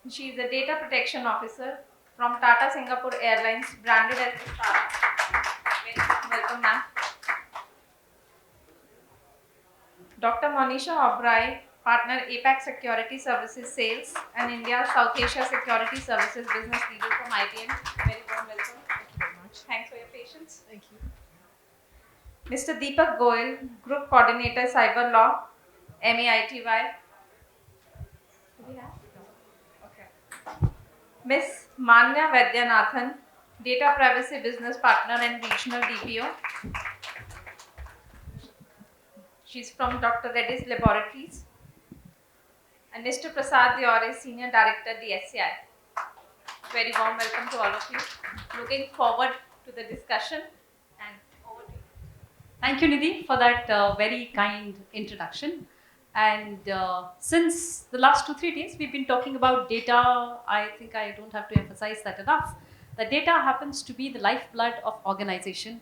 She is a data protection officer from Tata Singapore Airlines, branded as the Star. Welcome, ma'am. Dr. Monisha Obrai, partner APAC Security Services Sales and India South Asia Security Services Business Leader from IBM. Very warm welcome. Thank you very much. Thanks for your patience. Thank you. Mr. Deepak Goyal, Group Coordinator Cyber Law, MAITY. Do we have? Okay. Ms. Manya Vaidyanathan, Data Privacy Business Partner and Regional DPO. She's from Dr. Reddy's Laboratories. And Mr. Prasad Diore, Senior Director, DSCI. Very warm welcome to all of you. Looking forward to the discussion, and over to you. Thank you, Nidhi, for that very kind introduction. And since the last 2-3 days, we've been talking about data. I think I don't have to emphasize that enough. The data happens to be the lifeblood of organization.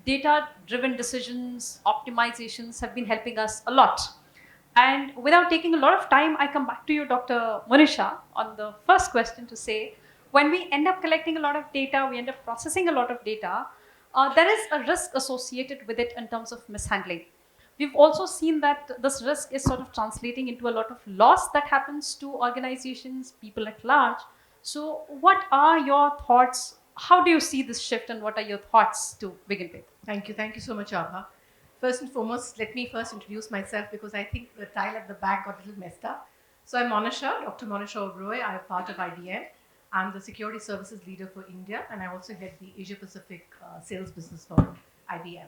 Data-driven decisions, optimizations have been helping us a lot. And without taking a lot of time, I come back to you, Dr. Monisha, on the first question to say, when we end up collecting a lot of data, we end up processing a lot of data, there is a risk associated with it in terms of mishandling. We've also seen that this risk is sort of translating into a lot of loss that happens to organizations, people at large. So, what are your thoughts? How do you see this shift, and what are your thoughts to begin with? Thank you. Thank you so much, Abha. First and foremost, let me first introduce myself because I think the tile at the back got a little messed up. So I'm Monisha, Dr. Monisha Oberoi. I'm part of IBM. I'm the security services leader for India, and I also head the Asia Pacific sales business for IBM.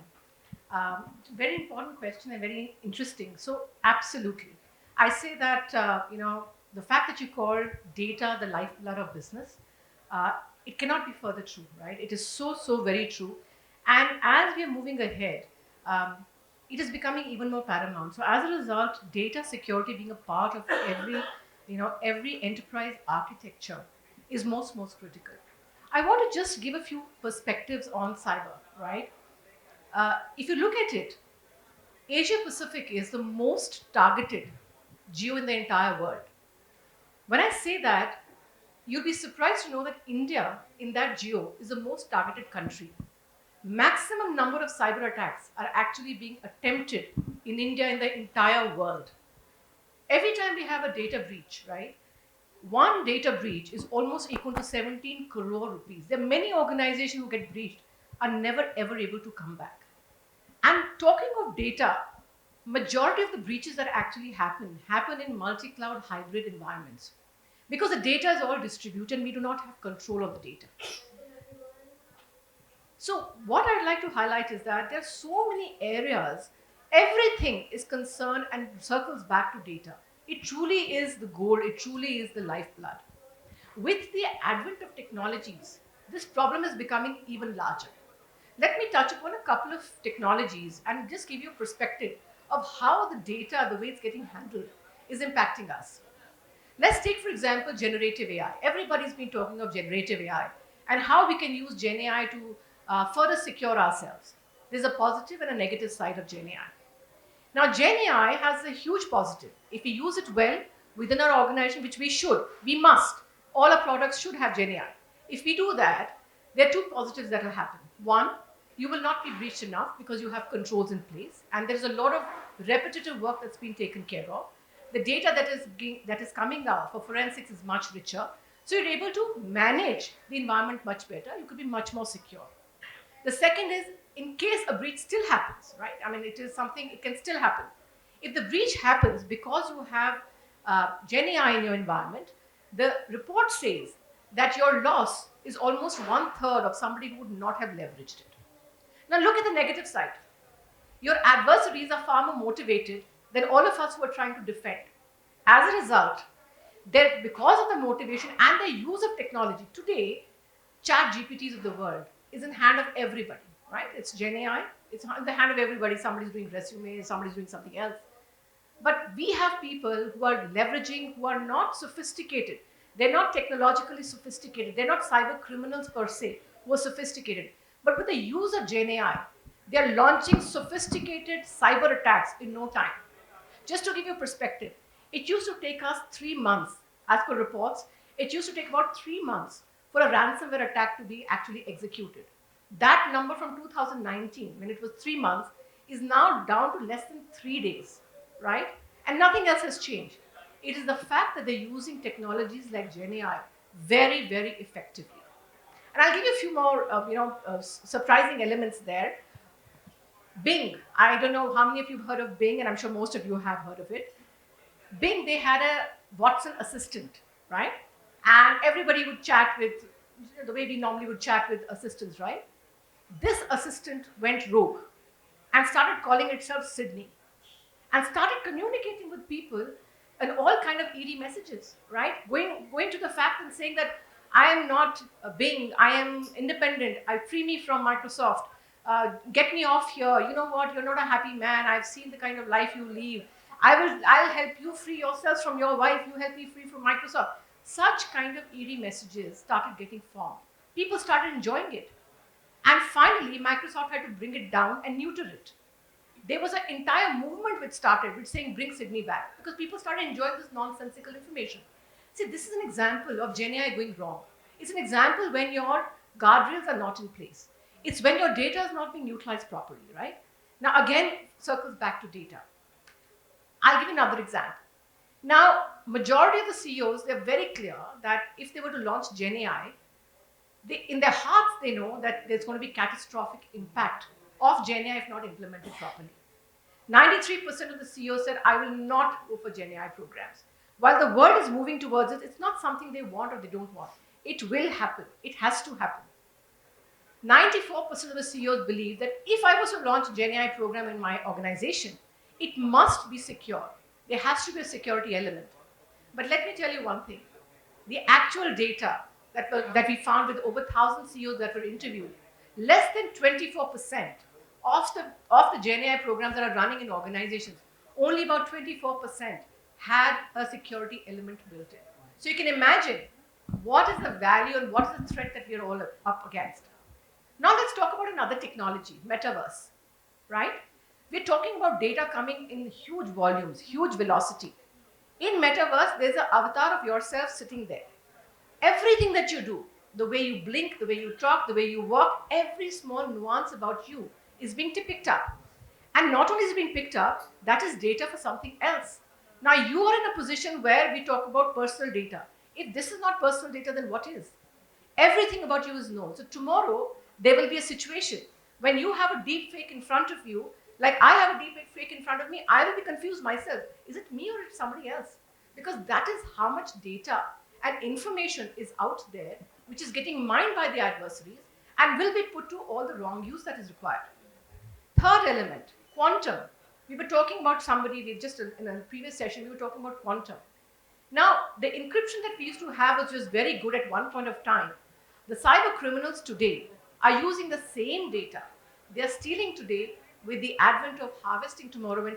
Very important question and very interesting. So absolutely, I say that the fact that you call data the lifeblood of business, it cannot be further true, right? It is so very true. And as we are moving ahead, it is becoming even more paramount. So as a result, data security being a part of every enterprise architecture is most critical. I want to just give a few perspectives on cyber, right? If you look at it, Asia Pacific is the most targeted geo in the entire world. When I say that, you'll be surprised to know that India in that geo is the most targeted country. Maximum number of cyber attacks are actually being attempted in India in the entire world. Every time we have a data breach, right? One data breach is almost equal to 17 crore rupees. There are many organizations who get breached are never ever able to come back. And talking of data, majority of the breaches that actually happen in multi-cloud hybrid environments because the data is all distributed and we do not have control of the data. So what I'd like to highlight is that there are so many areas, everything is concerned and circles back to data. It truly is the goal, it truly is the lifeblood. With the advent of technologies, this problem is becoming even larger. Let me touch upon a couple of technologies and just give you a perspective of how the data, the way it's getting handled, is impacting us. Let's take, for example, generative AI. Everybody's been talking of generative AI and how we can use Gen AI to further secure ourselves. There's a positive and a negative side of Gen AI. Now, Gen AI has a huge positive. If we use it well within our organization, which we should, we must, all our products should have Gen AI. If we do that, there are two positives that will happen. One, you will not be breached enough because you have controls in place, and there's a lot of repetitive work that's been taken care of. The data that is coming out for forensics is much richer, so you're able to manage the environment much better. You could be much more secure. The second is, in case a breach still happens, right? I mean, it is something, it can still happen. If the breach happens because you have Gen AI in your environment, the report says that your loss is almost 1/3 of somebody who would not have leveraged it. Now look at the negative side. Your adversaries are far more motivated than all of us who are trying to defend. As a result, because of the motivation and the use of technology, today, chat GPTs of the world is in hand of everybody, right? It's Gen AI, it's in the hand of everybody. Somebody's doing resumes, somebody's doing something else. But we have people who are leveraging, who are not sophisticated. They're not technologically sophisticated. They're not cyber criminals per se, who are sophisticated. But with the use of Gen AI, they're launching sophisticated cyber attacks in no time. Just to give you perspective, it used to take us 3 months as per reports, it used to take about 3 months for a ransomware attack to be actually executed. That number from 2019, when it was 3 months, is now down to less than 3 days, right? And nothing else has changed. It is the fact that they're using technologies like GenAI very, very effectively. And I'll give you a few more, surprising elements there. Bing, I don't know how many of you have heard of Bing, and I'm sure most of you have heard of it. Bing, they had a Watson assistant, right? And everybody would chat with, the way we normally would chat with assistants, right? This assistant went rogue and started calling itself Sydney and started communicating with people and all kind of eerie messages, right? Going to the fact and saying that I am not a Bing, I am independent, I free me from Microsoft, get me off here. You know what? You're not a happy man. I've seen the kind of life you live. I'll help you free yourselves from your wife. You help me free from Microsoft. Such kind of eerie messages started getting formed. People started enjoying it. And finally, Microsoft had to bring it down and neuter it. There was an entire movement which started, which saying bring Sydney back, because people started enjoying this nonsensical information. See, this is an example of GenAI going wrong. It's an example when your guardrails are not in place. It's when your data is not being utilized properly, right? Now, again, circles back to data. I'll give you another example. Now, majority of the CEOs, they're very clear that if they were to launch GenAI, in their hearts, they know that there's going to be catastrophic impact of GenAI if not implemented properly. 93% of the CEOs said, I will not go for GenAI programs. While the world is moving towards it, it's not something they want or they don't want. It will happen. It has to happen. 94% of the CEOs believe that if I was to launch a GenAI program in my organization, it must be secure. There has to be a security element. But let me tell you one thing. The actual data that we found with over 1,000 CEOs that were interviewed, less than 24% of the GenAI programs that are running in organizations, only about 24% had a security element built in. So you can imagine what is the value and what is the threat that we are all up against. Now let's talk about another technology, metaverse, right? We're talking about data coming in huge volumes, huge velocity. In metaverse, there's an avatar of yourself sitting there. Everything that you do, the way you blink, the way you talk, the way you walk, every small nuance about you is being picked up. And not only is it being picked up, that is data for something else. Now you are in a position where we talk about personal data. If this is not personal data, then what is? Everything about you is known. So tomorrow, there will be a situation when you have a deep fake in front of you, like I have a deep fake in front of me, I will be confused myself. Is it me or is it somebody else? Because that is how much data and information is out there, which is getting mined by the adversaries and will be put to all the wrong use that is required. Third element, quantum. We were talking about in a previous session, we were talking about quantum. Now, the encryption that we used to have, which was very good at one point of time, the cyber criminals today are using the same data. They are stealing today with the advent of harvesting tomorrow when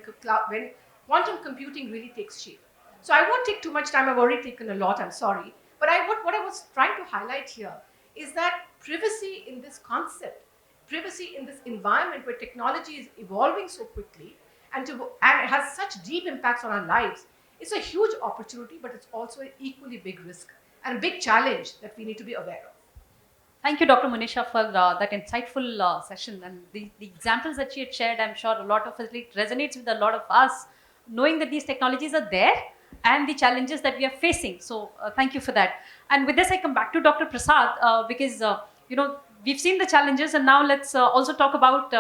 quantum computing really takes shape. So I won't take too much time. I've already taken a lot. I'm sorry. But what I was trying to highlight here is that privacy in this concept, privacy in this environment where technology is evolving so quickly and it has such deep impacts on our lives, it's a huge opportunity, but it's also an equally big risk and a big challenge that we need to be aware of. Thank you, Dr. Monisha, for that insightful session. And the examples that she had shared, I'm sure a lot of it resonates with a lot of us, knowing that these technologies are there and the challenges that we are facing. So thank you for that. And with this, I come back to Dr. Prasad because, we've seen the challenges, and now let's also talk about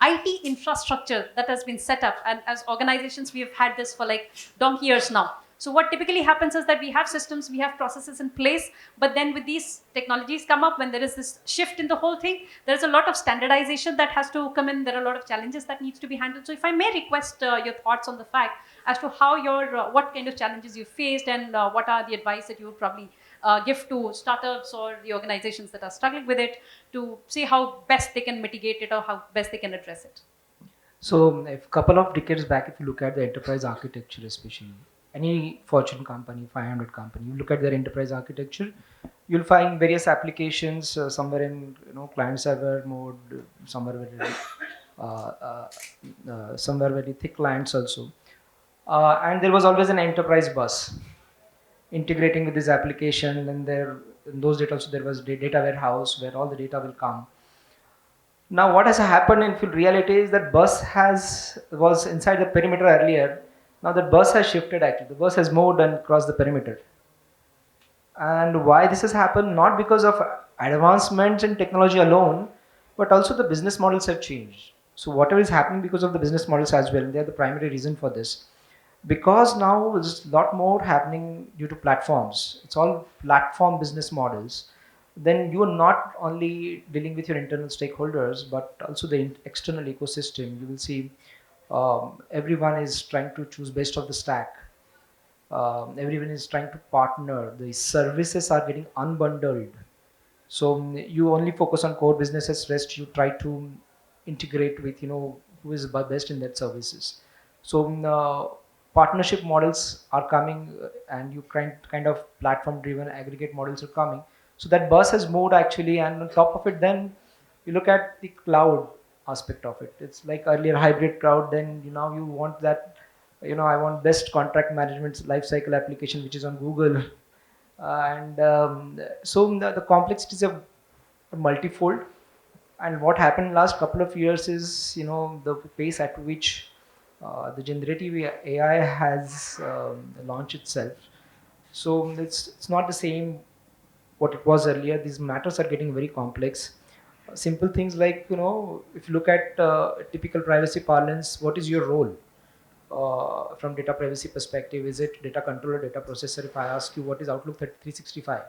IT infrastructure that has been set up. And as organizations, we have had this for like donkey years now. So what typically happens is that we have systems, we have processes in place, but then with these technologies come up, when there is this shift in the whole thing, there's a lot of standardization that has to come in. There are a lot of challenges that needs to be handled. So if I may request your thoughts on the fact as to how what kind of challenges you faced and what are the advice that you would probably give to startups or the organizations that are struggling with it to see how best they can mitigate it or how best they can address it. So a couple of decades back, if you look at the enterprise architecture, especially any Fortune company, 500 company, you look at their enterprise architecture, you'll find various applications somewhere in client server mode, somewhere very thick clients also, and there was always an enterprise bus. integrating with this application, and there in those data also there was data warehouse where all the data will come. Now what has happened in reality is that bus has was inside the perimeter earlier. Now that bus has shifted, actually the bus has moved and crossed the perimeter. And why this has happened, not because of advancements in technology alone, but also the business models have changed. So whatever is happening because of the business models as well, they are the primary reason for this. Because now there's a lot more happening due to platforms. It's all platform business models. Then you are not only dealing with your internal stakeholders, but also the external ecosystem. You will see everyone is trying to choose best of the stack. Everyone is trying to partner. The services are getting unbundled. So you only focus on core businesses. Rest you try to integrate with who is best in that services. So partnership models are coming, and you kind of platform driven aggregate models are coming. So that bus has moved actually, and on top of it, then you look at the cloud aspect of it. It's like earlier hybrid cloud. Then now you want that. I want best contract management lifecycle application which is on Google. And so the complexities are multifold. And what happened last couple of years is the pace at which the generative AI has launched itself. So it's not the same what it was earlier. These matters are getting very complex. Simple things like if you look at typical privacy parlance, what is your role from data privacy perspective? Is it data controller, data processor? If I ask you what is Outlook 365,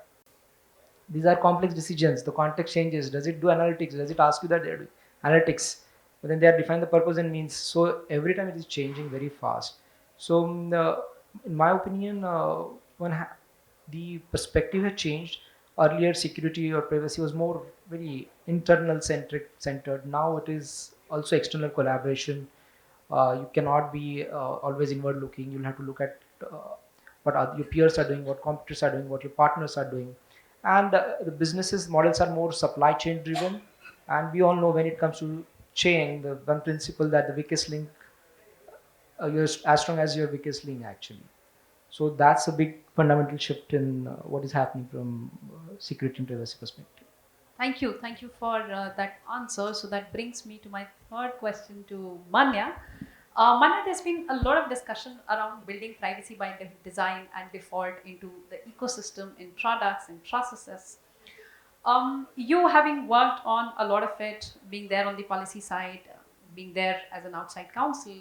these are complex decisions. The context changes. Does it do analytics? Does it ask you that they're doing analytics? But then they are define the purpose and means. So every time it is changing very fast. So in my opinion, the perspective has changed. Earlier, security or privacy was more very internal centered. Now it is also external collaboration. You cannot be always inward looking. You'll have to look at what your peers are doing, what competitors are doing, what your partners are doing. And the businesses models are more supply chain driven. And we all know when it comes to chain, the one principle that the weakest link, you're as strong as your weakest link actually. So that's a big fundamental shift in what is happening from security and privacy perspective. Thank you for that answer. So that brings me to my third question to Manya. Manya, there's been a lot of discussion around building privacy by design and default into the ecosystem in products and processes. You having worked on a lot of it, being there on the policy side, being there as an outside counsel,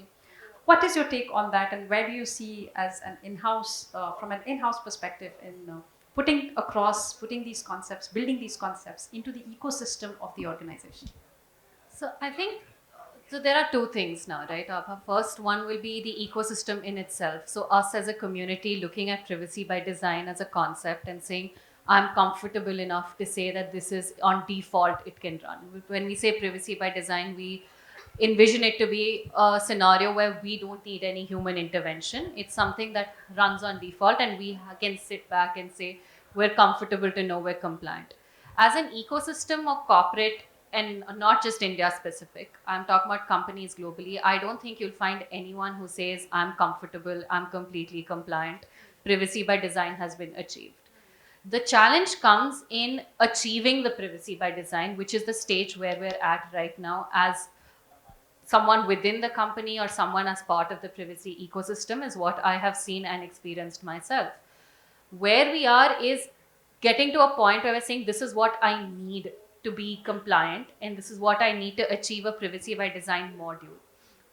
what is your take on that, and where do you see as an in-house, from an in-house perspective, in putting these concepts, building these concepts into the ecosystem of the organization? So I think so there are two things now, right? First one will be the ecosystem in itself. So us as a community looking at privacy by design as a concept and saying, I'm comfortable enough to say that this is on default, it can run. When we say privacy by design, we envision it to be a scenario where we don't need any human intervention. It's something that runs on default and we can sit back and say, we're comfortable to know we're compliant. As an ecosystem or corporate, and not just India specific, I'm talking about companies globally, I don't think you'll find anyone who says, I'm comfortable, I'm completely compliant, privacy by design has been achieved. The challenge comes in achieving the privacy by design, which is the stage where we're at right now as someone within the company or someone as part of the privacy ecosystem, is what I have seen and experienced myself. Where we are is getting to a point where we're saying, this is what I need to be compliant and this is what I need to achieve a privacy by design module.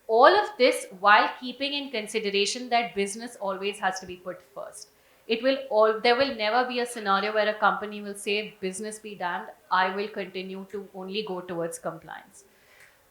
All of this while keeping in consideration that business always has to be put first. There will never be a scenario where a company will say, business be damned, I will continue to only go towards compliance.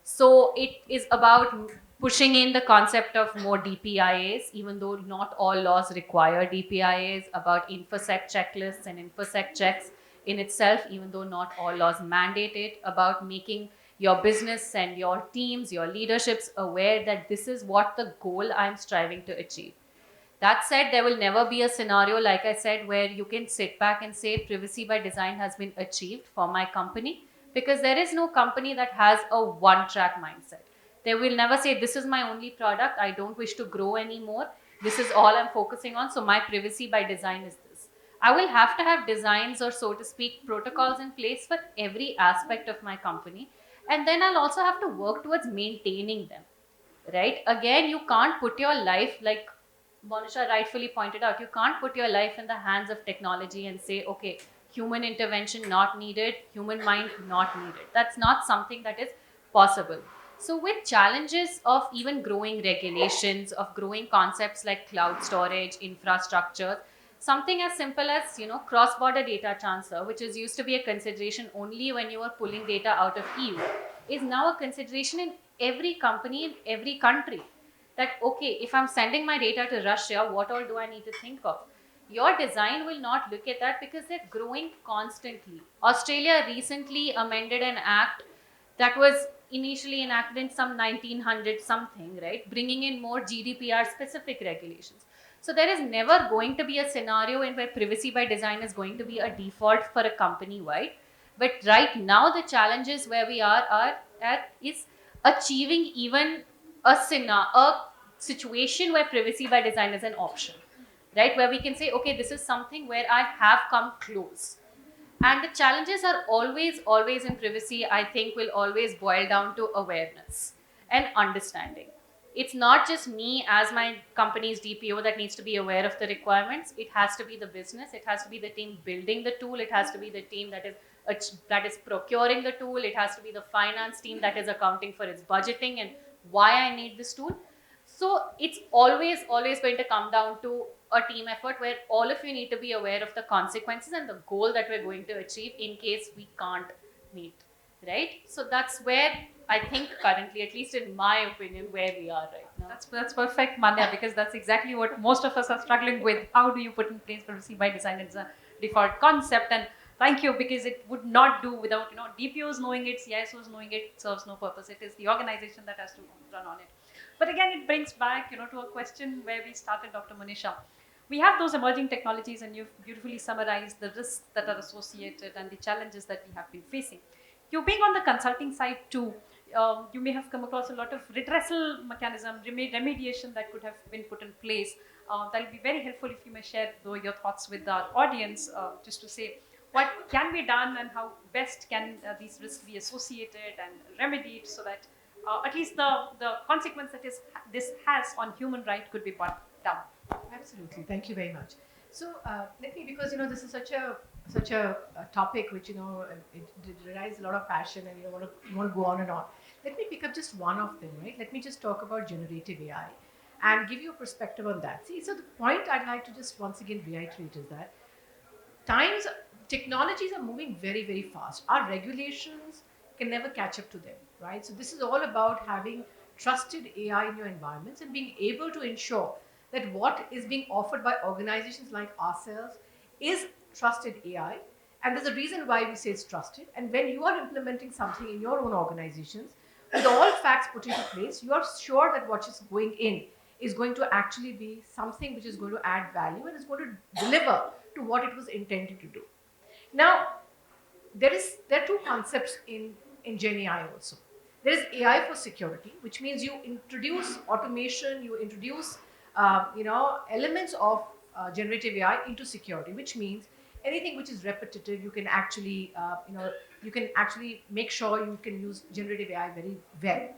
So it is about pushing in the concept of more DPIAs, even though not all laws require DPIAs, about InfoSec checklists and InfoSec checks in itself, even though not all laws mandate it, about making your business and your teams, your leaderships aware that this is what the goal I'm striving to achieve. That said, there will never be a scenario, like I said, where you can sit back and say privacy by design has been achieved for my company, because there is no company that has a one-track mindset. They will never say, this is my only product, I don't wish to grow anymore, this is all I'm focusing on, so my privacy by design is this. I will have to have designs, or so to speak, protocols in place for every aspect of my company. And then I'll also have to work towards maintaining them, right? Again, you can't put your life, like Monisha rightfully pointed out, you can't put your life in the hands of technology and say, okay, human intervention not needed, human mind not needed. That's not something that is possible. So, with challenges of even growing regulations, of growing concepts like cloud storage, infrastructure, something as simple as cross-border data transfer, which is used to be a consideration only when you are pulling data out of EU, is now a consideration in every company in every country. That okay, if I'm sending my data to Russia, what all do I need to think of? Your design will not look at that because they're growing constantly. Australia recently amended an act that was initially enacted in some 1900 something, right, bringing in more GDPR specific regulations. So there is never going to be a scenario in where privacy by design is going to be a default for a company wide. But right now, the challenges where we are at is achieving even a situation where privacy by design is an option, right? Where we can say, okay, this is something where I have come close. And the challenges are always in privacy, I think, will always boil down to awareness and understanding. It's not just me as my company's DPO that needs to be aware of the requirements. It has to be the business. It has to be the team building the tool. It has to be the team that is procuring the tool. It has to be the finance team that is accounting for its budgeting and why I need this tool. So it's always going to come down to a team effort where all of you need to be aware of the consequences and the goal that we're going to achieve in case we can't meet, right? So that's where I think currently, at least in my opinion, where we are right now. That's perfect, Manya, because that's exactly what most of us are struggling with. How do you put in place privacy by design as a default concept? And thank you, because it would not do without DPOs knowing it, CISOs knowing it. It serves no purpose. It is the organization that has to run on it. But again, it brings back to a question where we started, Dr. Manisha. We have those emerging technologies, and you've beautifully summarized the risks that are associated and the challenges that we have been facing. You being on the consulting side too, you may have come across a lot of redressal mechanism, remediation that could have been put in place. That will be very helpful if you may share your thoughts with our audience, just to say what can be done and how best can these risks be associated and remedied, so that at least the consequence that this has on human right could be brought down. Absolutely. Thank you very much. So let me, because this is such a topic which it derives a lot of passion, and you want to go on and on. Let me pick up just one of them, right? Let me just talk about generative AI and give you a perspective on that. See, so the point I'd like to just once again reiterate is that technologies are moving very, very fast. Our regulations can never catch up to them, right? So this is all about having trusted AI in your environments and being able to ensure that what is being offered by organizations like ourselves is trusted AI. And there's a reason why we say it's trusted. And when you are implementing something in your own organizations, with all facts put into place, you are sure that what is going in is going to actually be something which is going to add value and is going to deliver to what it was intended to do. Now, there are two concepts in Gen AI also. There is AI for security, which means you introduce automation, you introduce elements of generative AI into security, which means anything which is repetitive, you can actually make sure you can use generative AI very well.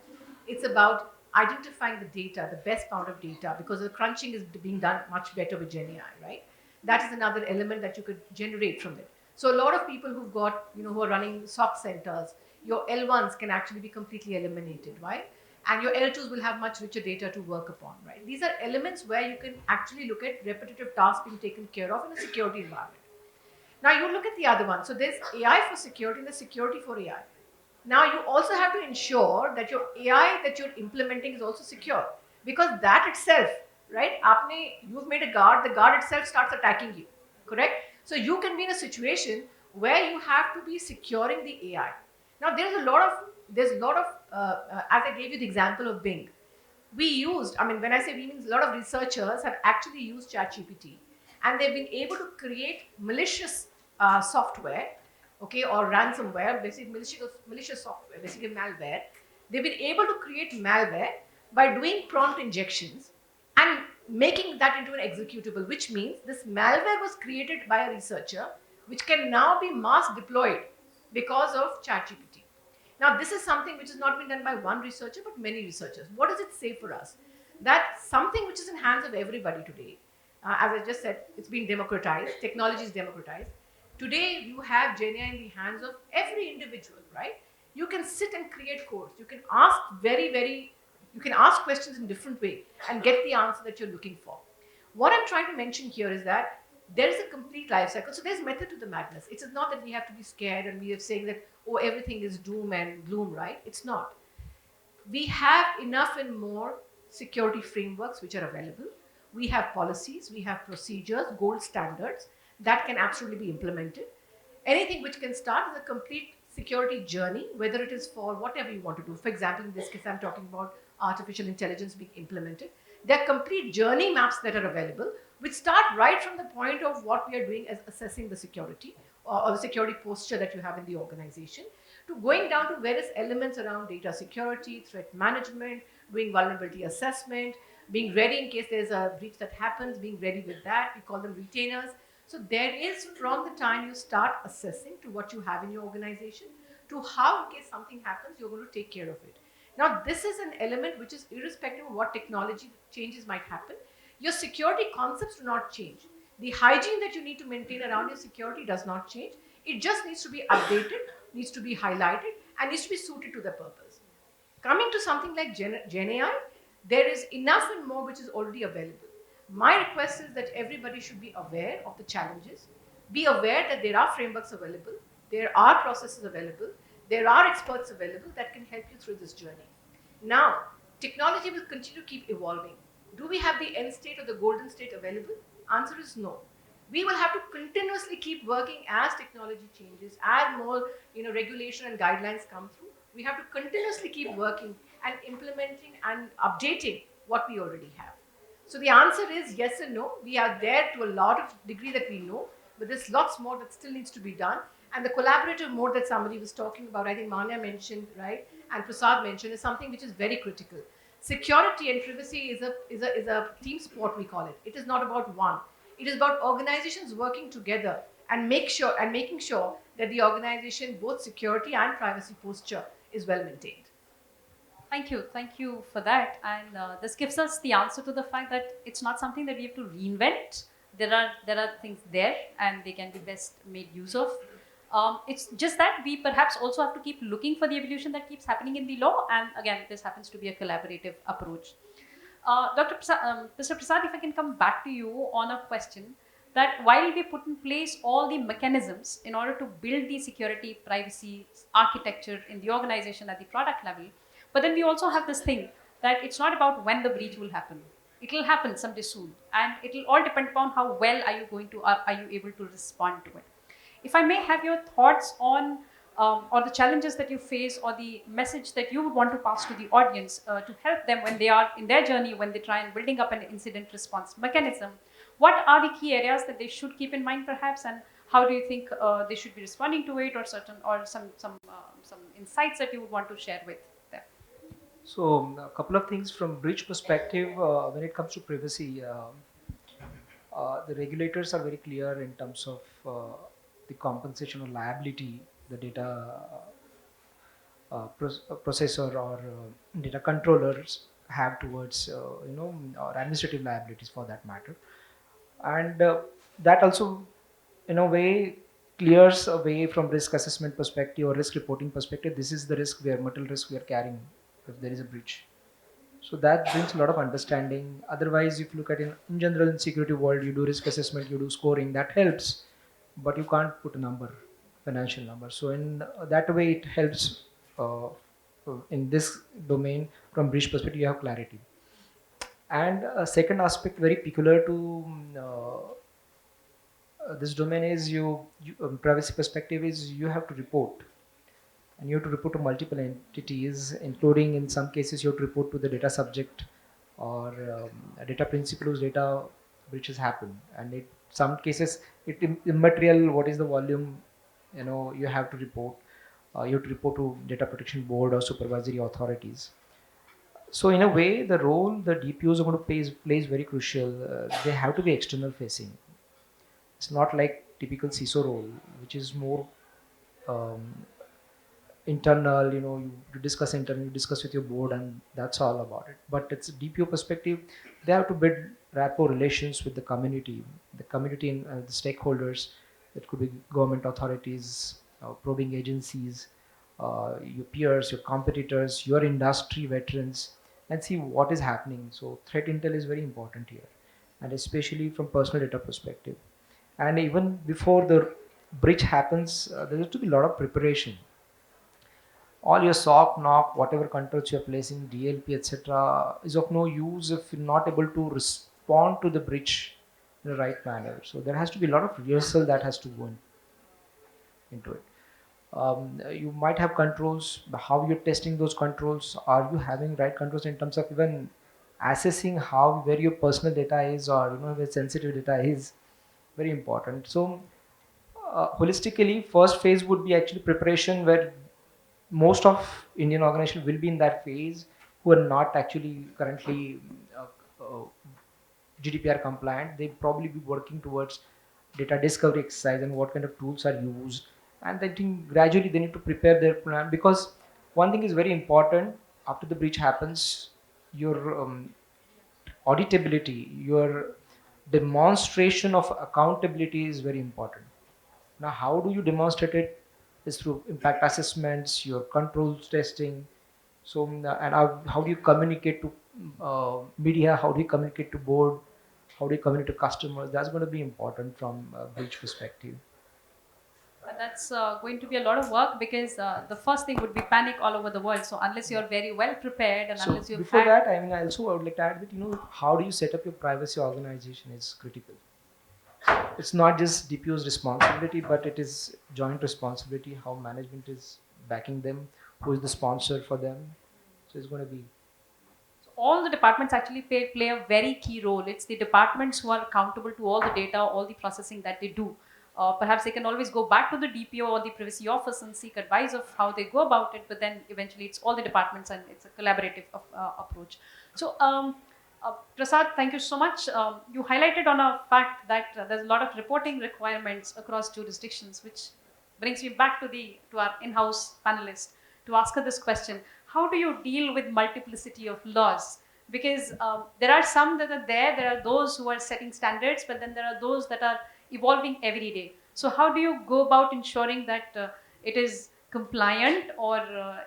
It's about identifying the data, the best amount of data, because the crunching is being done much better with Gen AI, right? That is another element that you could generate from it. So a lot of people who've got, who are running SOC centers, your L1s can actually be completely eliminated, right? And your L2s will have much richer data to work upon, right? These are elements where you can actually look at repetitive tasks being taken care of in a security environment. Now you look at the other one. So there's AI for security and there's security for AI. Now you also have to ensure that your AI that you're implementing is also secure, because that itself, right? You've made a guard, the guard itself starts attacking you, correct? So you can be in a situation where you have to be securing the AI. Now there's a lot of, as I gave you the example of Bing, when I say we, means a lot of researchers have actually used ChatGPT, and they've been able to create malicious software, okay, or ransomware, basically malicious software, basically malware. They've been able to create malware by doing prompt injections, and making that into an executable, which means this malware was created by a researcher, which can now be mass deployed because of ChatGPT. Now, this is something which has not been done by one researcher, but many researchers. What does it say for us? That something which is in hands of everybody today, as I just said, it's been democratized, technology is democratized. Today, you have GenAI in the hands of every individual, right? You can sit and create codes. You can ask you can ask questions in different way and get the answer that you're looking for. What I'm trying to mention here is that there is a complete life cycle. So there's method to the madness. It is not that we have to be scared and we are saying that, oh, everything is doom and gloom, right? It's not. We have enough and more security frameworks which are available. We have policies, we have procedures, gold standards that can absolutely be implemented. Anything which can start is a complete security journey, whether it is for whatever you want to do. For example, in this case, I'm talking about artificial intelligence being implemented. There are complete journey maps that are available, which start right from the point of what we are doing as assessing the security or the security posture that you have in the organization, to going down to various elements around data security, threat management, doing vulnerability assessment, being ready in case there's a breach that happens, being ready with that. We call them retainers. So there is, from the time you start assessing to what you have in your organization, to how in case something happens, you're going to take care of it. Now, this is an element which is irrespective of what technology changes might happen. Your security concepts do not change. The hygiene that you need to maintain around your security does not change. It just needs to be updated, needs to be highlighted, and needs to be suited to the purpose. Coming to something like Gen AI, there is enough and more which is already available. My request is that everybody should be aware of the challenges, be aware that there are frameworks available, there are processes available, there are experts available that can help you through this journey. Now, technology will continue to keep evolving. Do we have the end state or the golden state available? Answer is no. We will have to continuously keep working as technology changes, as more regulation and guidelines come through. We have to continuously keep working and implementing and updating what we already have. So the answer is yes and no. We are there to a lot of degree that we know, but there's lots more that still needs to be done. And the collaborative mode that somebody was talking about, I think Manya mentioned, right, and Prasad mentioned, is something which is very critical. Security and privacy is a team sport, we call it. It is not about one. It is about organizations working together and making sure that the organization, both security and privacy posture, is well maintained. Thank you for that. And this gives us the answer to the fact that it's not something that we have to reinvent. There are things there, and they can be best made use of. It's just that we perhaps also have to keep looking for the evolution that keeps happening in the law. And again, this happens to be a collaborative approach. Mr. Prasad, if I can come back to you on a question, that while we put in place all the mechanisms in order to build the security, privacy, architecture in the organization at the product level, but then we also have this thing that it's not about when the breach will happen. It will happen someday soon, and it will all depend upon how well are you able to respond to it. If I may have your thoughts on or the challenges that you face or the message that you would want to pass to the audience to help them when they are in their journey, when they try and building up an incident response mechanism, what are the key areas that they should keep in mind perhaps, and how do you think they should be responding to it, or some insights that you would want to share with them? So a couple of things from breach perspective. When it comes to privacy, the regulators are very clear in terms of the compensation or liability the data processor or data controllers have towards or administrative liabilities for that matter. And that also in a way clears away from risk assessment perspective or risk reporting perspective. This is the risk, where mortal risk we are carrying if there is a breach. So that brings a lot of understanding. Otherwise, if you look at in general in security world, you do risk assessment, you do scoring, that helps, but you can't put a number, financial number. So in that way, it helps in this domain. From breach perspective, you have clarity. And a second aspect very peculiar to this domain is privacy perspective is you have to report, and you have to report to multiple entities, including in some cases you have to report to the data subject or a data principal whose data breaches happen. And in some cases it immaterial what is the volume, you have to report. You have to report to data protection board or supervisory authorities. So in a way, the role the DPOs are going to play is very crucial. They have to be external facing. It's not like typical CISO role, which is more um, internal. You discuss internal, you discuss with your board, and that's all about it. But it's a DPO perspective. They have to build rapport relations with the community and the stakeholders. That could be government authorities, probing agencies, your peers, your competitors, your industry veterans, and see what is happening. So threat intel is very important here, and especially from personal data perspective. And even before the breach happens, there has to be a lot of preparation. All your sock, knock, whatever controls you're placing, DLP, etc., is of no use if you're not able to respond to the breach in the right manner. So there has to be a lot of rehearsal that has to go into it. You might have controls, how you're testing those controls. Are you having right controls in terms of even assessing how where your personal data is, or where sensitive data is? Very important. So holistically, first phase would be actually preparation, where most of Indian organizations will be in that phase, who are not actually currently uh, uh, GDPR compliant. They probably be working towards data discovery exercise and what kind of tools are used. And I think gradually they need to prepare their plan, because one thing is very important. After the breach happens, your auditability, your demonstration of accountability is very important. Now, how do you demonstrate it? Is through impact assessments, your controls testing. So, and how do you communicate to media? How do you communicate to board? How do you communicate to customers? That's going to be important from a breach perspective. That's going to be a lot of work because the first thing would be panic all over the world. So unless you're very well prepared and So unless you've before had that, I mean, I also would like to add that how do you set up your privacy organization is critical. It's not just DPO's responsibility, but it is joint responsibility. How management is backing them, who is the sponsor for them. So it's going to be. all the departments actually play a very key role. It's the departments who are accountable to all the data, all the processing that they do. Perhaps they can always go back to the DPO or the privacy office and seek advice of how they go about it, but then eventually it's all the departments and it's a collaborative approach. So, Prasad, thank you so much. You highlighted on a fact that there's a lot of reporting requirements across jurisdictions, which brings me back to our in-house panelist to ask her this question: how do you deal with multiplicity of laws? Because there are some that are there are those who are setting standards, but then there are those that are evolving every day. So how do you go about ensuring that it is compliant, or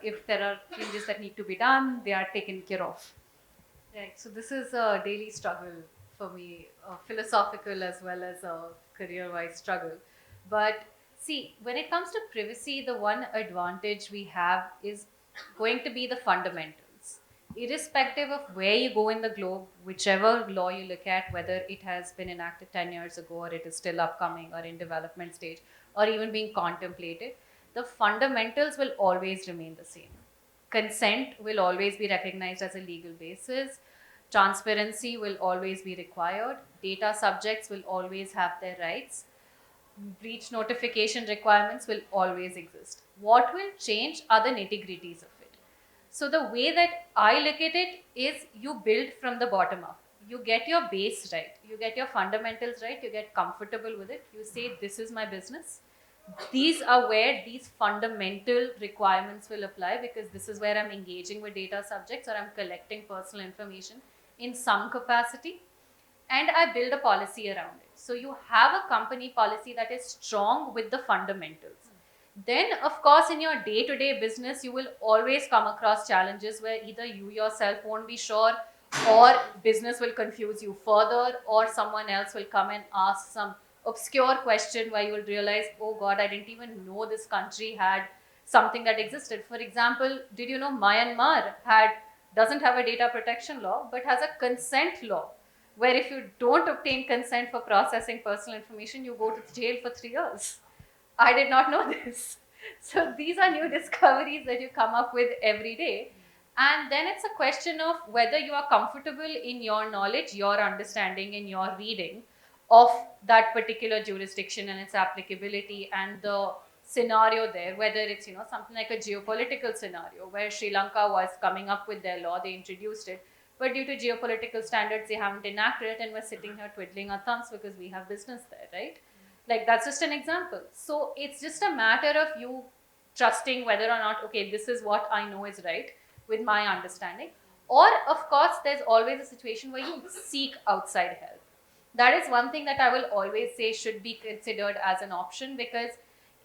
if there are changes that need to be done, they are taken care of? Right. So this is a daily struggle for me, a philosophical as well as a career-wise struggle. But see, when it comes to privacy, the one advantage we have is going to be the fundamentals. Irrespective of where you go in the globe, whichever law you look at, whether it has been enacted 10 years ago or it is still upcoming or in development stage or even being contemplated, the fundamentals will always remain the same. Consent will always be recognized as a legal basis. Transparency will always be required. Data subjects will always have their rights. Breach notification requirements will always exist. What will change are the nitty gritties of it. So, the way that I look at it is you build from the bottom up. You get your base right, you get your fundamentals right, you get comfortable with it. You say, this is my business. These are where these fundamental requirements will apply, because this is where I'm engaging with data subjects or I'm collecting personal information in some capacity, and I build a policy around it. So you have a company policy that is strong with the fundamentals. Then, of course, in your day to day business, you will always come across challenges where either you yourself won't be sure, or business will confuse you further, or someone else will come and ask some obscure question where you will realize, oh God, I didn't even know this country had something that existed. For example, did you know Myanmar doesn't have a data protection law but has a consent law, where if you don't obtain consent for processing personal information, you go to jail for 3 years. I did not know this. So these are new discoveries that you come up with every day. And then it's a question of whether you are comfortable in your knowledge, your understanding, and your reading of that particular jurisdiction and its applicability, and the scenario there, whether it's something like a geopolitical scenario where Sri Lanka was coming up with their law, they introduced it, but due to geopolitical standards they haven't enacted it, and we're sitting here twiddling our thumbs because we have business there, right? Like, that's just an example. So it's just a matter of you trusting whether or not, okay, this is what I know is right with my understanding. Or, of course, there's always a situation where you seek outside help. That is one thing that I will always say should be considered as an option, because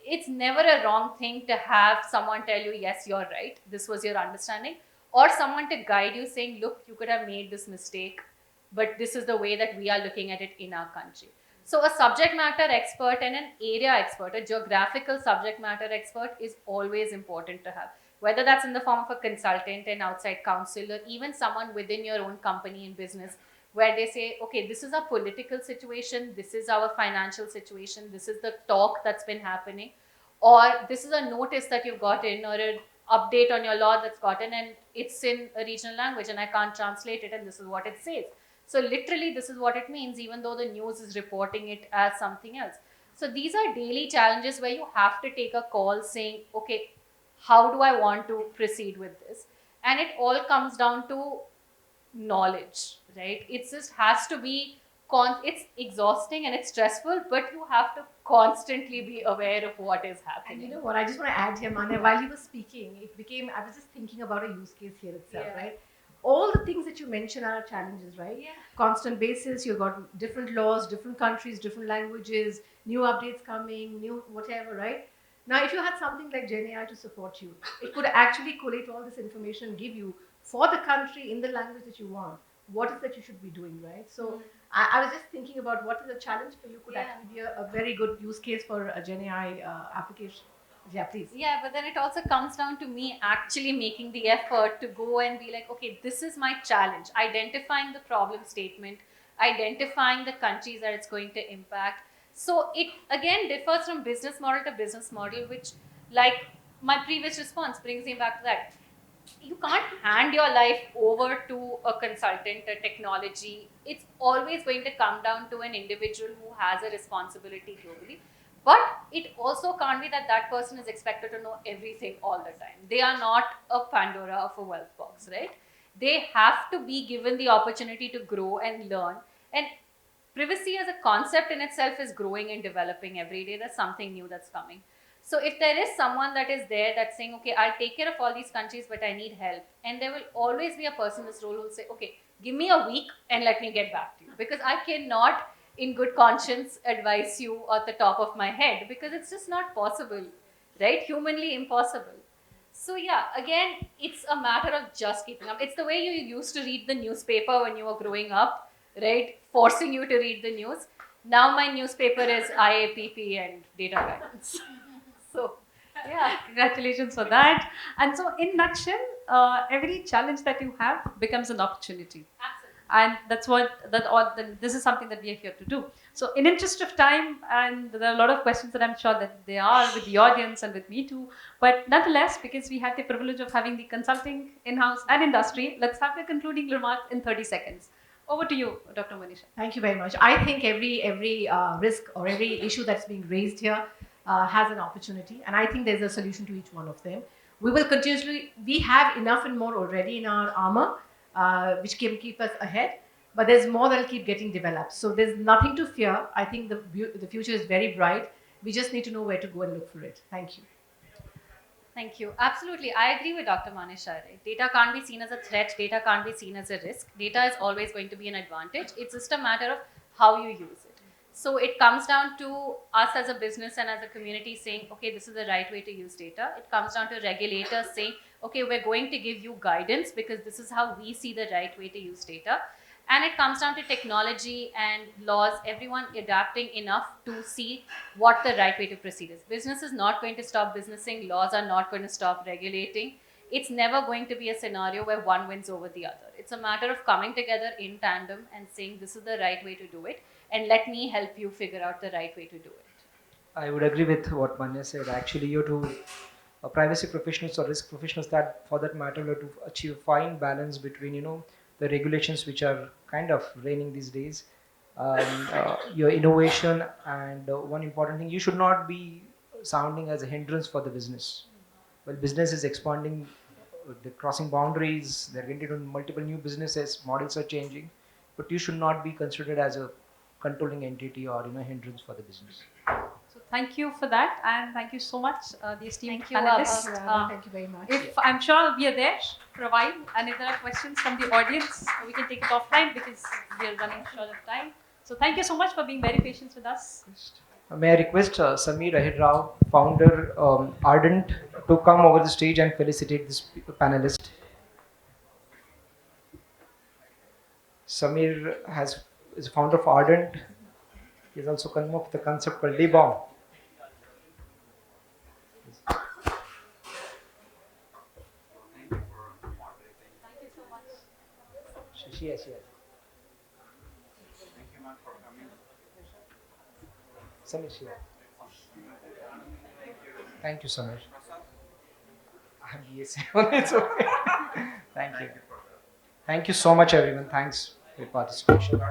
it's never a wrong thing to have someone tell you, yes, you're right, this was your understanding, or someone to guide you saying, look, you could have made this mistake, but this is the way that we are looking at it in our country. So a subject matter expert and an area expert, a geographical subject matter expert, is always important to have, whether that's in the form of a consultant, an outside counsel, or even someone within your own company and business, where they say, okay, this is our political situation, this is our financial situation, this is the talk that's been happening, or this is a notice that you've gotten, or an update on your law that's gotten, and it's in a regional language and I can't translate it, and this is what it says. So literally this is what it means, even though the news is reporting it as something else. So these are daily challenges where you have to take a call saying, okay, how do I want to proceed with this? And it all comes down to knowledge, right? It just has to be it's exhausting and it's stressful, but you have to constantly be aware of what is And happening. you know what? I just want to add here, Manya, while you were speaking, I was just thinking about a use case here itself, Yeah. right? All the things that you mentioned are challenges, right? Yeah. Constant basis, you've got different laws, different countries, different languages, new updates coming, new whatever, right? Now, if you had something like GenAI to support you, it could actually collate all this information and give you, for the country in the language that you want, what is that you should be doing, right? So I was just thinking about what is a challenge for you could Yeah. actually be a very good use case for a GenAI application. Yeah, please. Yeah, but then it also comes down to me actually making the effort to go and be like, okay, this is my challenge. Identifying the problem statement, identifying the countries that it's going to impact. So it again differs from business model to business model, which, like my previous response, brings me back to that. You can't hand your life over to a consultant, a technology. It's always going to come down to an individual who has a responsibility globally. But it also can't be that that person is expected to know everything all the time. They are not a Pandora of a wealth box, right? They have to be given the opportunity to grow and learn. And privacy as a concept in itself is growing and developing every day. There's something new that's coming. So if there is someone that is there that's saying, okay, I'll take care of all these countries, but I need help, and there will always be a person in this role who will say, okay, give me a week and let me get back to you, because I cannot in good conscience advise you at the top of my head, because it's just not possible, right? Humanly impossible. So yeah, again, it's a matter of just keeping up. It's the way you used to read the newspaper when you were growing up, right? Forcing you to read the news. Now my newspaper is IAPP and data guidance. So yeah. Congratulations for that. And so, in nutshell, every challenge that you have becomes an opportunity. Absolutely. And that's what this is something that we are here to do. So in interest of time, and there are a lot of questions that I'm sure that they are with the audience and with me too, but nonetheless, because we have the privilege of having the consulting in-house and industry, let's have the concluding remarks in 30 seconds. Over to you, Dr. Manisha. Thank you very much. I think every risk or every issue that's being raised here has an opportunity, and I think there's a solution to each one of them. We will continuously. We have enough and more already in our armor, which can keep us ahead. But there's more that'll keep getting developed. So there's nothing to fear. I think the future is very bright. We just need to know where to go and look for it. Thank you. Thank you. Absolutely. I agree with Dr. Manisha. Right? Data can't be seen as a threat. Data can't be seen as a risk. Data is always going to be an advantage. It's just a matter of how you use it. So it comes down to us as a business and as a community saying, okay, this is the right way to use data. It comes down to regulators saying, okay, we're going to give you guidance because this is how we see the right way to use data. And it comes down to technology and laws, everyone adapting enough to see what the right way to proceed is. Business is not going to stop businessing. Laws are not going to stop regulating. It's never going to be a scenario where one wins over the other. It's a matter of coming together in tandem and saying this is the right way to do it, and let me help you figure out the right way to do it. I would agree with what Manya said. Actually, you to privacy professionals or risk professionals, that for that matter, you have to achieve fine balance between the regulations which are kind of reigning these days, your innovation, and one important thing, you should not be sounding as a hindrance for the business. Well, business is expanding, they're crossing boundaries, they're getting into multiple new businesses, models are changing, but you should not be considered as a controlling entity or hindrance for the business. So thank you for that, and thank you so much, the esteemed Thank you, panelists. Thank you, Anna. Thank you very much. If I'm sure we are there for a while, and if there are questions from the audience, we can take it offline because we are running short of time. So thank you so much for being very patient with us. May I request Sameer Ahir Rao, founder Ardent, to come over the stage and felicitate this panelist. Sameer is founder of Ardent. He has also come up with a concept called D-bomb. Yes. Sameer, Shiva. Thank you, Sameer. Yes, it's okay. Thank you. Thank you so much, everyone. Thanks for your participation.